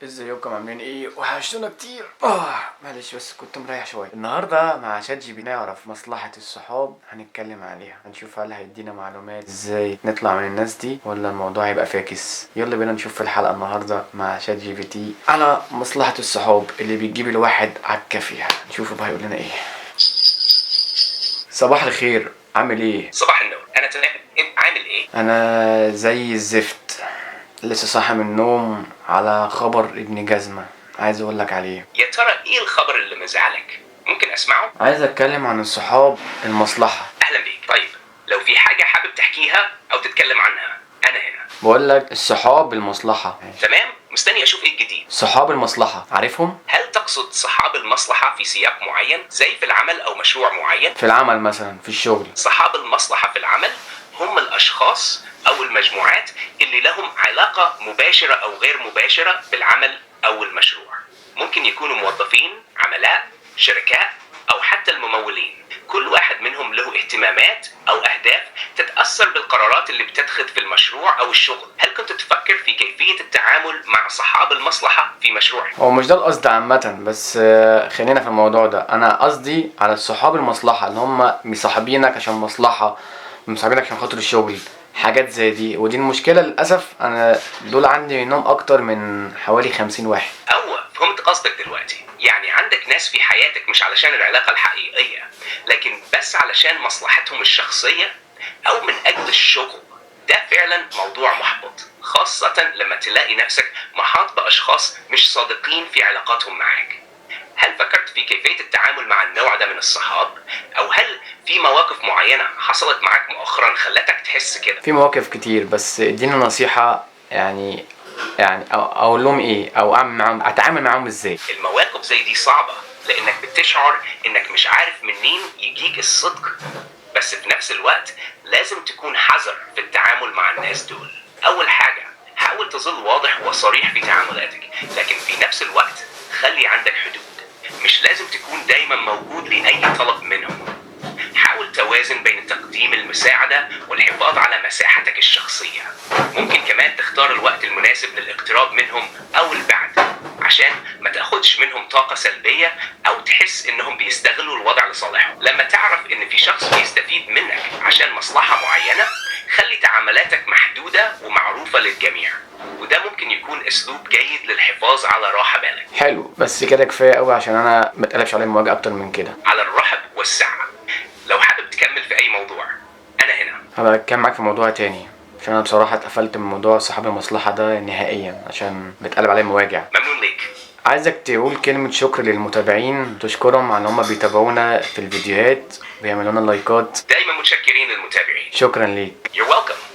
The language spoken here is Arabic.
ازيكم عاملين ايه؟ وحشتونا كتير. معلش بس كنت مريح شويه. النهارده مع شات جي بي نعرف مصلحه الصحاب، هنتكلم عليها، هنشوف هل هيدينا معلومات ازاي نطلع من الناس دي ولا الموضوع هيبقى فاكس. يلا بينا نشوف في الحلقه النهارده مع شات جي بي تي على مصلحه الصحاب اللي بتجيب الواحد عالكافيه. نشوف بقى هيقول لنا ايه. صباح الخير، عامل ايه؟ صباح النور، انا تمام. انت عامل ايه؟ انا زي الزفت، لسه صاحي من النوم على خبر ابن جزمة عايز اقول لك عليه. يا ترى ايه الخبر اللي مزعلك؟ ممكن اسمعه؟ عايز اتكلم عن الصحاب المصلحة. اهلا بيك. طيب لو في حاجه حابب تحكيها او تتكلم عنها انا هنا. بقول لك الصحاب المصلحة. تمام، مستني اشوف ايه الجديد. صحاب المصلحة عارفهم؟ هل تقصد صحاب المصلحه في سياق معين زي في العمل او مشروع معين؟ في العمل مثلا، في الشغل. صحاب المصلحه في العمل هم الاشخاص او المجموعات اللي لهم علاقه مباشره او غير مباشره بالعمل او المشروع. ممكن يكونوا موظفين، عملاء، شركاء، او حتى الممولين. كل واحد منهم له اهتمامات او اهداف تتاثر بالقرارات اللي بتتخذ في المشروع او الشغل. هل كنت تفكر في كيفيه التعامل مع صحاب المصلحه في مشروعك؟ هو مش ده القصد عامة، بس خلينا في الموضوع ده. انا قصدي على الصحاب المصلحة اللي هم مصاحبينك عشان مصلحة، مصاحبينك عشان خاطر الشغل، حاجات زي دي. ودي المشكلة للأسف، أنا دول عندي منهم أكتر من حوالي 50 واحد. فهمت قصدك دلوقتي. يعني عندك ناس في حياتك مش علشان العلاقة الحقيقية، لكن بس علشان مصلحتهم الشخصية أو من أجل الشغل. ده فعلا موضوع محبط، خاصة لما تلاقي نفسك محاط بأشخاص مش صادقين في علاقاتهم معاك. هل فكرت في كيفية التعامل مع النوع ده من الصحاب؟ أو هل في مواقف معينة حصلت معاك مؤخرا خلتك تحس كده؟ في مواقف كتير، بس اديني نصيحة. يعني اقول لهم ايه، او اعمل معاهم، اتعامل معاهم ازاي؟ المواقف زي دي صعبة لانك بتشعر انك مش عارف منين يجيك الصدق، بس في نفس الوقت لازم تكون حذر في التعامل مع الناس دول. اول حاجة، حاول تظل واضح وصريح في تعاملاتك، لكن في نفس الوقت خلي عندك حدود. مش لازم تكون دايما موجود لأي طلب منهم. حاول توازن بين تقديم المساعدة والحفاظ على مساحتك الشخصية. ممكن كمان تختار الوقت المناسب للاقتراب منهم أو البعد، عشان ما تاخدش منهم طاقة سلبية أو تحس إنهم بيستغلوا الوضع لصالحهم. لما تعرف إن في شخص بيستفيد منك عشان مصلحة معينة، خلي تعاملاتك محدودة ومعروفة للجميع، وده ممكن يكون أسلوب جيد للحفاظ على راحة بالك. حلو، بس كده كفاية قوي عشان انا متقلبش عليه المواجهة اكتر من كده. على الرحب والسعة. لو حابب تكمل في أي موضوع أنا هنا. هبقى اتكلم معاك في موضوع تاني، عشان انا بصراحة اتقفلت من موضوع صحاب المصلحة ده نهائيا عشان بتقلب عليه المواجع. ممنون ليك. عايزك تقول كلمة شكر للمتابعين، تشكرهم على ان هم بيتابعونا في الفيديوهات، بيعملوا لنا لايكات. دايما متشكرين للمتابعين. شكرا ليك. You're welcome.